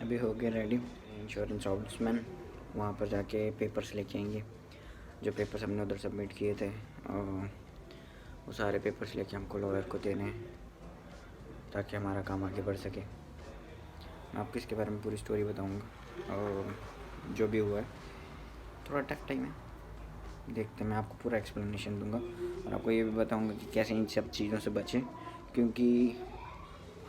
अभी हो गए रेडी। इंश्योरेंस ऑम्बुड्समैन वहाँ पर जाके पेपर्स लेके आएंगे, जो पेपर्स हमने उधर सबमिट किए थे। और वो सारे पेपर्स लेके हमको लॉयर को देने हैं ताकि हमारा काम आगे बढ़ सके। मैं आपको इसके बारे में पूरी स्टोरी बताऊंगा और जो भी हुआ है। थोड़ा टफ टाइम है, देखते हैं। मैं आपको पूरा एक्सप्लेनेशन दूंगा और आपको ये भी बताऊंगा कि कैसे इन सब चीज़ों से बचें, क्योंकि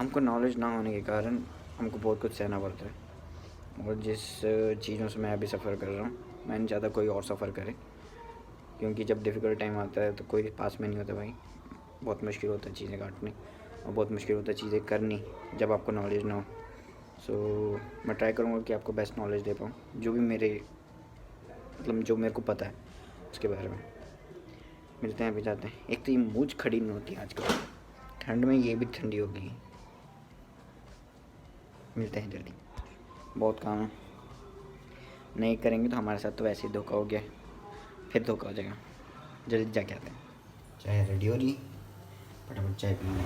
हमको नॉलेज ना होने के कारण हमको बहुत कुछ सहना पड़ता है। और जिस चीज़ों से मैं अभी सफ़र कर रहा हूँ, मैं नहीं चाहता कोई और सफ़र करे, क्योंकि जब डिफ़िकल्ट टाइम आता है तो कोई पास में नहीं होता भाई। बहुत मुश्किल होता है चीज़ें काटनी और बहुत मुश्किल होता है चीज़ें करनी जब आपको नॉलेज ना हो। सो मैं ट्राई करूँगा कि आपको बेस्ट नॉलेज दे पाऊँ, जो भी मेरे मतलब जो मेरे को पता है उसके बारे में। मिलते हैं, अभी जाते हैं। एक तो ये मूंछ खड़ी नहीं होती आजकल, ठंड में ये भी ठंडी हो गई। मिलते हैं जल्दी, बहुत काम है। नहीं करेंगे तो हमारे साथ तो वैसे ही धोखा हो गया, फिर धोखा हो जाएगा। जल्दी जाके आते हैं। चाय रेडी हो रही, फटाफट चाय पीना।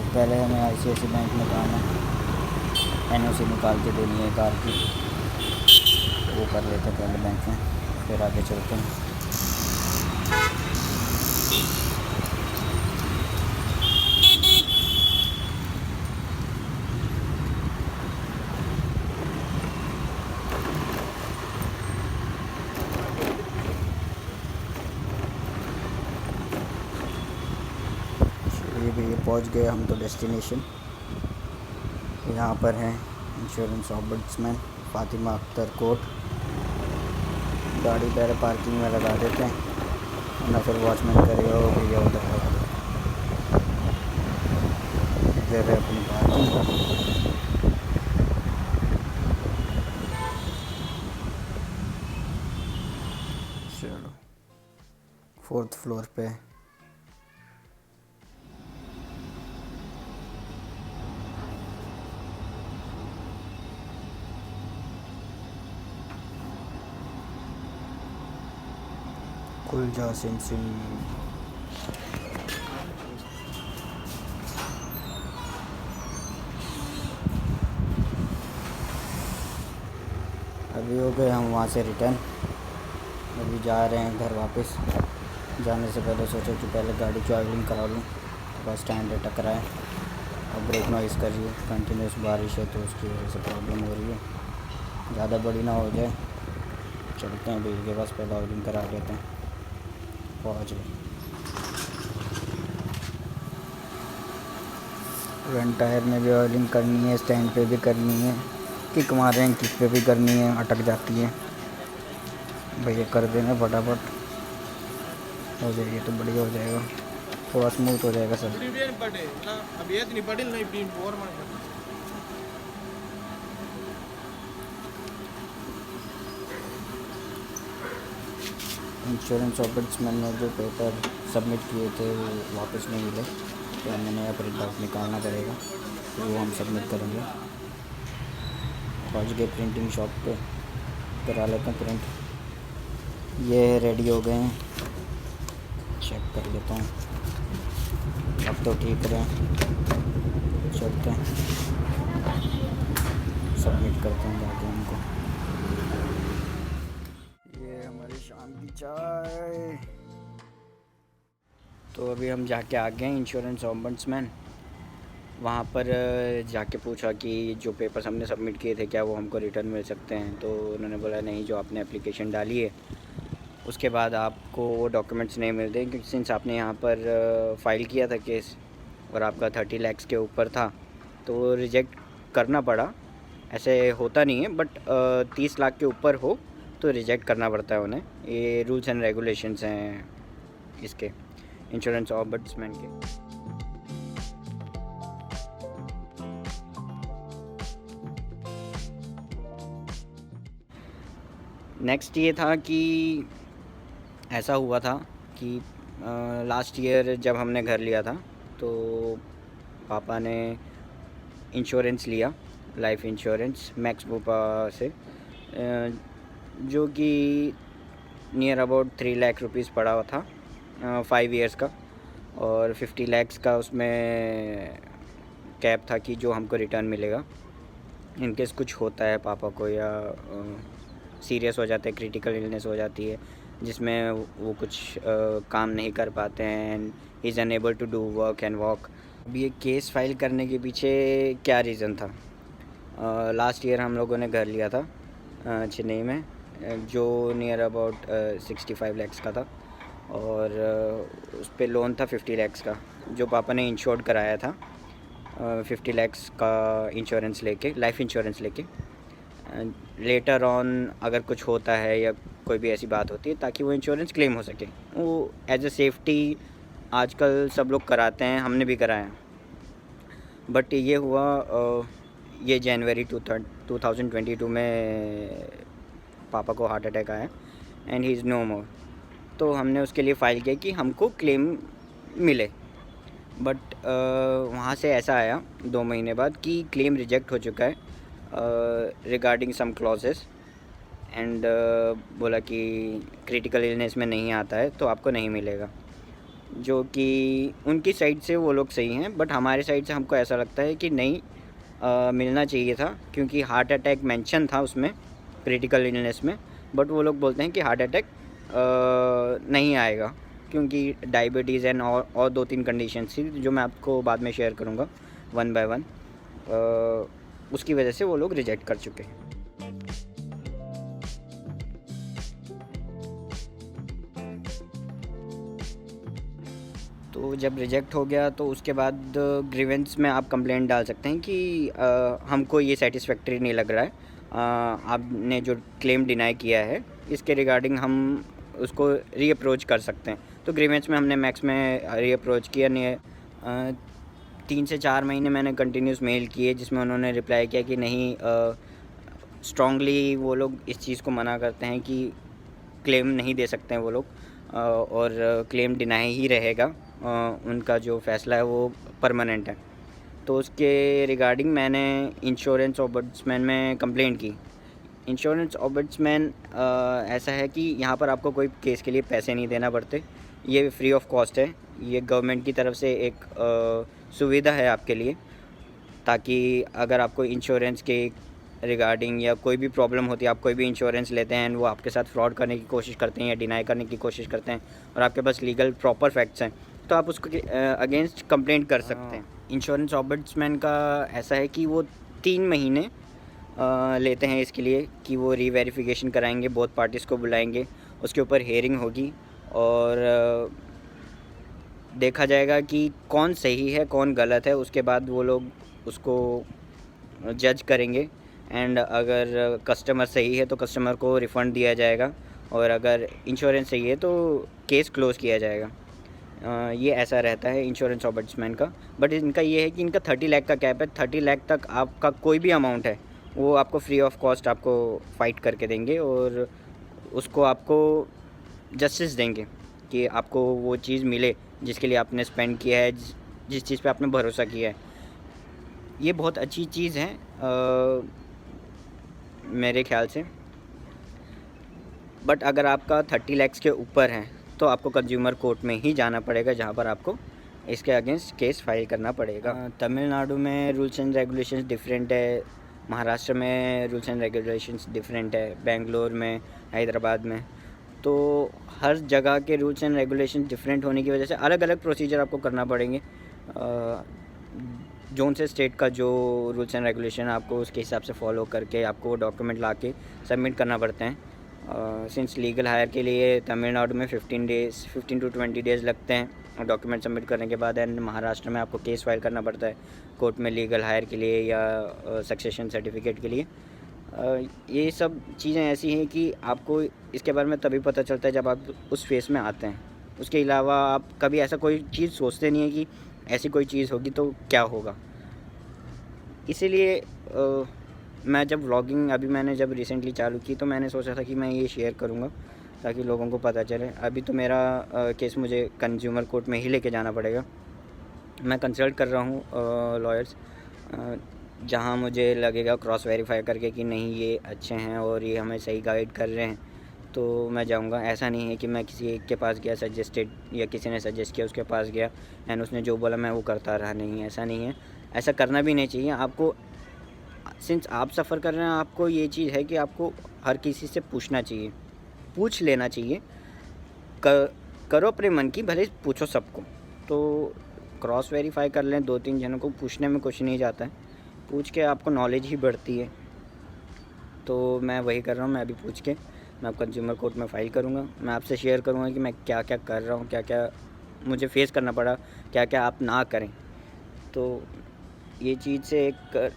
पहले हमें ICICI बैंक में काम है, NOC निकाल के देनी है कार की, वो कर लेते हैं पहले बैंक में, फिर आगे चलते हैं। चलिए भैया, पहुंच गए हम तो डेस्टिनेशन। यहाँ पर है insurance ombudsman Fatima Akhtar court. गाड़ी पहले पार्किंग में लगा देते हैं, वरना फिर वॉचमैन करेगा वो भैया उधर लगा दे रहे अपनी पार्किंग। चलो 4th फ्लोर पे। खुल जा सिम सिम। अभी हो गए हम वहाँ से रिटर्न, अभी जा रहे हैं घर वापस। जाने से पहले सोचा कि पहले गाड़ी की ऑयलिंग करा लूँ, बस स्टैंड टकरा है। अब ब्रेक नॉइस कर रही है, कंटिन्यूस बारिश है तो उसकी वजह से प्रॉब्लम हो रही है। ज़्यादा बड़ी ना हो जाए। चलते हैं भैया के पास, पहले ऑयलिंग करा लेते हैं। पहुँच गए। फ्रंट टायर में भी ऑयलिंग करनी है, स्टैंड पे भी करनी है, किक मार रहे हैं किक पे भी करनी है, अटक जाती है। भैया कर देना फटाफट, हो जाएगी तो बढ़िया हो जाएगा, थोड़ा स्मूथ हो जाएगा सब। इंश्योरेंस ऑम्बुड्समैन ने जो पेपर सबमिट किए थे वो वापस नहीं मिले, तो हमें नया प्रिंट आउट निकालना पड़ेगा, तो वो हम सबमिट करेंगे। पहुँच गए प्रिंटिंग शॉप पे, करा लेते हैं प्रिंट। ये रेडी हो गए हैं, चेक कर लेता हूँ। अब तो ठीक रहे, चलते हैं सबमिट करते हैं जाके उनको। ये हमारी शाम की चाय। तो अभी हम जाके आ गए इंश्योरेंस ऑम्बुड्समैन। वहाँ पर जाके पूछा कि जो पेपर्स हमने सबमिट किए थे क्या वो हमको रिटर्न मिल सकते हैं, तो उन्होंने बोला नहीं, जो आपने एप्लीकेशन डाली है उसके बाद आपको वो डॉक्यूमेंट्स नहीं मिलते, क्योंकि सिंस आपने यहाँ पर फ़ाइल किया था केस और आपका 30 लाख के ऊपर था, तो रिजेक्ट करना पड़ा। ऐसे होता नहीं है, बट 30 लाख के ऊपर हो तो रिजेक्ट करना पड़ता है उन्हें। ये रूल्स एंड रेगुलेशंस हैं इसके, इंश्योरेंस ऑम्बुड्समैन के। नेक्स्ट ये था कि ऐसा हुआ था कि लास्ट ईयर जब हमने घर लिया था तो पापा ने इंश्योरेंस लिया, लाइफ इंश्योरेंस मैक्स बुपा से, जो कि नियर अबाउट 3 लाख रुपीज़ पड़ा हुआ था 5 ईयर्स का, और 50 लाख का उसमें कैप था कि जो हमको रिटर्न मिलेगा इन केस कुछ होता है पापा को या सीरियस हो जाते हैं, क्रिटिकल इलनेस हो जाती है जिसमें वो कुछ काम नहीं कर पाते हैं and he is unable to do work and walk. अब ये केस फाइल करने के पीछे क्या रीज़न था? लास्ट ईयर हम लोगों ने घर लिया था चेन्नई में, जो नियर अबाउट 65 लैक्स का था और उस पे लोन था 50 लैक्स का, जो पापा ने इंश्योर्ड कराया था 50 लैक्स का इंश्योरेंस लेके, लाइफ इंश्योरेंस लेके। लेटर ऑन अगर कुछ होता है या कोई भी ऐसी बात होती है ताकि वो इंश्योरेंस क्लेम हो सके, वो एज अ सेफ्टी आजकल सब लोग कराते हैं, हमने भी कराया। बट ये हुआ ये जनवरी 2022 में पापा को हार्ट अटैक आया एंड ही इज़ नो मोर। तो हमने उसके लिए फ़ाइल किया कि हमको क्लेम मिले, बट वहाँ से ऐसा आया 2 महीने बाद कि क्लेम रिजेक्ट हो चुका है रिगार्डिंग सम क्लॉजेस एंड बोला कि क्रिटिकल इलनेस में नहीं आता है तो आपको नहीं मिलेगा, जो कि उनकी साइड से वो लोग सही हैं, बट हमारे साइड से हमको ऐसा लगता है कि नहीं मिलना चाहिए था, क्योंकि हार्ट अटैक मेंशन था उसमें क्रिटिकल इलनेस में, बट वो लोग बोलते हैं कि हार्ट अटैक नहीं आएगा क्योंकि डायबिटीज़ एंड और 2-3 कंडीशंस थी जो मैं आपको बाद में शेयर करूँगा 1 बाय 1। उसकी वजह से वो लोग रिजेक्ट कर चुके हैं। तो जब रिजेक्ट हो गया तो उसके बाद ग्रीवेंस में आप कंप्लेंट डाल सकते हैं कि हमको ये सेटिस्फैक्ट्री नहीं लग रहा है, आपने जो क्लेम डिनाई किया है इसके रिगार्डिंग हम उसको रीअप्रोच कर सकते हैं। तो ग्रीवेंस में हमने मैक्स में रीअप्रोच किया, नहीं 3 से 4 महीने मैंने कंटिन्यूस मेल किए जिसमें उन्होंने रिप्लाई किया कि नहीं, स्ट्रांगली वो लोग इस चीज़ को मना करते हैं कि क्लेम नहीं दे सकते हैं वो लोग, और क्लेम डिनाई ही रहेगा, उनका जो फ़ैसला है वो परमानेंट है। तो उसके रिगार्डिंग मैंने इंश्योरेंस ऑम्बुड्समैन में कंप्लेंट की। इंश्योरेंस ऑम्बुड्समैन ऐसा है कि यहाँ पर आपको कोई केस के लिए पैसे नहीं देना पड़ते, ये फ्री ऑफ कॉस्ट है, ये गवर्नमेंट की तरफ से एक सुविधा है आपके लिए, ताकि अगर आपको इंश्योरेंस के रिगार्डिंग या कोई भी प्रॉब्लम होती है, आप कोई भी इंश्योरेंस लेते हैं वो आपके साथ फ्रॉड करने की कोशिश करते हैं या डिनाई करने की कोशिश करते हैं और आपके पास लीगल प्रॉपर फैक्ट्स हैं, तो आप उसको अगेंस्ट कंप्लेंट कर सकते हैं। इंश्योरेंस ऑम्बुड्समैन का ऐसा है कि वो 3 महीने लेते हैं इसके लिए कि वो रीवेरिफिकेशन कराएंगे, बोथ पार्टीज़ को बुलाएंगे, उसके ऊपर हेयरिंग होगी और देखा जाएगा कि कौन सही है कौन गलत है। उसके बाद वो लोग उसको जज करेंगे एंड अगर कस्टमर सही है तो कस्टमर को रिफ़ंड दिया जाएगा और अगर इंश्योरेंस सही है तो केस क्लोज़ किया जाएगा। ये ऐसा रहता है इंश्योरेंस ऑम्बुड्समैन का। बट इनका ये है कि इनका 30 लाख का कैप है, 30 लाख तक आपका कोई भी अमाउंट है वो आपको फ्री ऑफ कॉस्ट आपको फ़ाइट करके देंगे और उसको आपको जस्टिस देंगे कि आपको वो चीज़ मिले जिसके लिए आपने स्पेंड किया है, जिस चीज़ पे आपने भरोसा किया है। ये बहुत अच्छी चीज़ है मेरे ख्याल से। बट अगर आपका 30 लाख के ऊपर है तो आपको कंज्यूमर कोर्ट में ही जाना पड़ेगा, जहाँ पर आपको इसके अगेंस्ट केस फाइल करना पड़ेगा। तमिलनाडु में रूल्स एंड रेगुलेशंस डिफरेंट है, महाराष्ट्र में रूल्स एंड रेगुलेशंस डिफरेंट है, बेंगलोर में, हैदराबाद में। तो हर जगह के रूल्स एंड रेगुलेशन डिफरेंट होने की वजह से अलग अलग प्रोसीजर आपको करना पड़ेंगे। जोन से स्टेट का जो रूल्स एंड रेगुलेशन आपको उसके हिसाब से फॉलो करके आपको वो डॉक्यूमेंट ला के सबमिट करना पड़ते हैं। सिंस लीगल हायर के लिए तमिलनाडु में 15 to 20 डेज़ लगते हैं डॉक्यूमेंट सबमिट करने के बाद, एंड महाराष्ट्र में आपको केस फाइल करना पड़ता है कोर्ट में लीगल हायर के लिए या सक्सेशन सर्टिफिकेट के लिए। ये सब चीज़ें ऐसी हैं कि आपको इसके बारे में तभी पता चलता है जब आप उस फेस में आते हैं। उसके अलावा आप कभी ऐसा कोई चीज़ सोचते नहीं है कि ऐसी कोई चीज़ होगी तो क्या होगा। इसीलिए मैं जब व्लॉगिंग अभी मैंने जब रिसेंटली चालू की तो मैंने सोचा था कि मैं ये शेयर करूँगा ताकि लोगों को पता चले। अभी तो मेरा केस मुझे कंज्यूमर कोर्ट में ही लेके जाना पड़ेगा। मैं कंसल्ट कर रहा हूँ लॉयर्स, जहाँ मुझे लगेगा क्रॉस वेरीफाई करके कि नहीं ये अच्छे हैं और ये हमें सही गाइड कर रहे हैं तो मैं जाऊँगा। ऐसा नहीं है कि मैं किसी एक के पास गया सजेस्टेड या किसी ने सजेस्ट किया उसके पास गया एंड उसने जो बोला मैं वो करता रहा, नहीं ऐसा नहीं है। ऐसा करना भी नहीं चाहिए आपको। सिंस आप सफ़र कर रहे हैं, आपको ये चीज़ है कि आपको हर किसी से पूछना चाहिए, पूछ लेना चाहिए। करो अपने मन की, भले पूछो सबको, तो क्रॉस वेरीफाई कर लें। 2-3 जनों को पूछने में कुछ नहीं जाता है, पूछ के आपको नॉलेज ही बढ़ती है। तो मैं वही कर रहा हूँ। मैं अभी पूछ के मैं अब कंज्यूमर कोर्ट में फ़ाइल करूँगा। मैं आपसे शेयर करूँगा कि मैं क्या क्या कर रहा हूँ, क्या क्या मुझे फेस करना पड़ा, क्या क्या आप ना करें। तो ये चीज़ से एक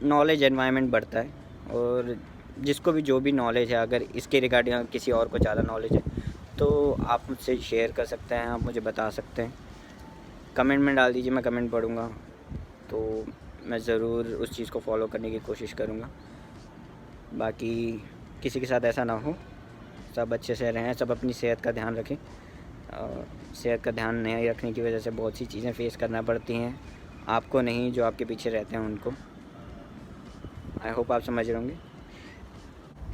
नॉलेज एनवायरनमेंट बढ़ता है, और जिसको भी जो भी नॉलेज है, अगर इसके रिगार्डिंग किसी और को ज़्यादा नॉलेज है तो आप मुझसे शेयर कर सकते हैं, आप मुझे बता सकते हैं। कमेंट में डाल दीजिए, मैं कमेंट पढ़ूँगा, तो मैं ज़रूर उस चीज़ को फॉलो करने की कोशिश करूँगा। बाकी किसी के साथ ऐसा ना हो, सब अच्छे से रहें, सब अपनी सेहत का ध्यान रखें। सेहत का ध्यान नहीं रखने की वजह से बहुत सी चीज़ें फेस करना पड़ती हैं, आपको नहीं, जो आपके पीछे रहते हैं उनको। आई होप आप समझ रहे होंगे।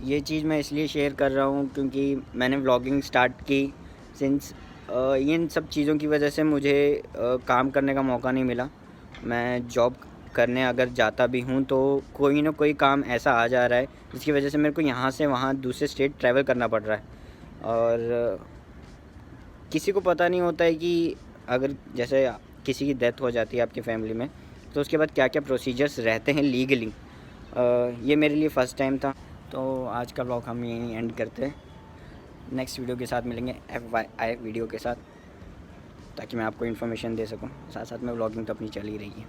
ये चीज़ मैं इसलिए शेयर कर रहा हूँ क्योंकि मैंने व्लॉगिंग स्टार्ट की सिंस इन सब चीज़ों की वजह से मुझे काम करने का मौका नहीं मिला। मैं जॉब करने अगर जाता भी हूँ तो कोई ना कोई काम ऐसा आ जा रहा है जिसकी वजह से मेरे को यहाँ से वहाँ दूसरे स्टेट ट्रैवल करना पड़ रहा है। और किसी को पता नहीं होता है कि अगर जैसे किसी की डेथ हो जाती है आपकी फैमिली में, तो उसके बाद क्या क्या प्रोसीजर्स रहते हैं लीगली। ये मेरे लिए फ़र्स्ट टाइम था। तो आज का व्लॉग हम यहीं एंड करते हैं। नेक्स्ट वीडियो के साथ मिलेंगे, FYI वीडियो के साथ, ताकि मैं आपको इन्फॉर्मेशन दे सकूं। साथ साथ में व्लॉगिंग तो अपनी चल ही रही है।